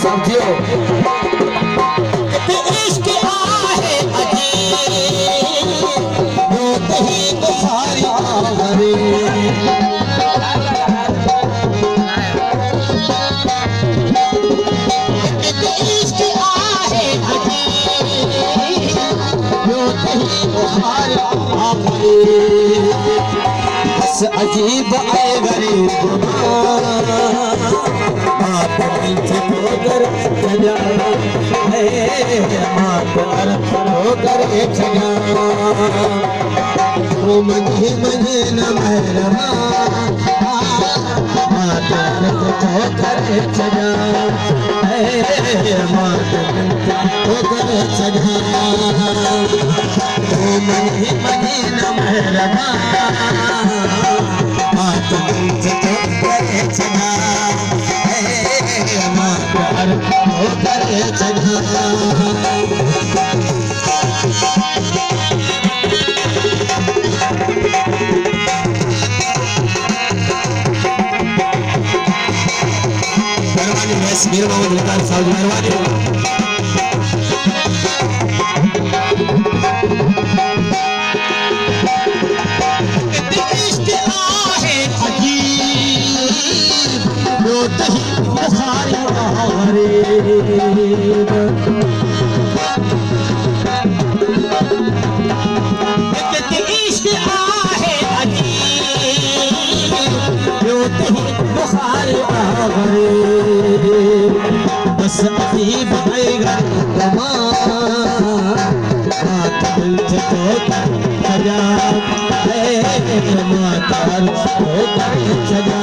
साथियों इश्क आहे अजीब वो कहीं बुखारी हरे इश्क आहे अजीब वो कहीं बुखारी हरे बस अजीब आए गरीब मात होकर सजा है मात होकर सजा ओ मने मने न महरमा मात होकर सजा है मात होकर सजा ओ मने मने न महरमा मात होकर सजा होकर सजा मेहरबानी मेरे मोहम्मद मुल्तान साहब मेहरबानी इश्क आहे अजीब वो तही बुखारी हरे इश्क आहे अजीब वो तही बुखारी हरे बस अजीब आएगा माता दिल से सजा है माता होकर सजा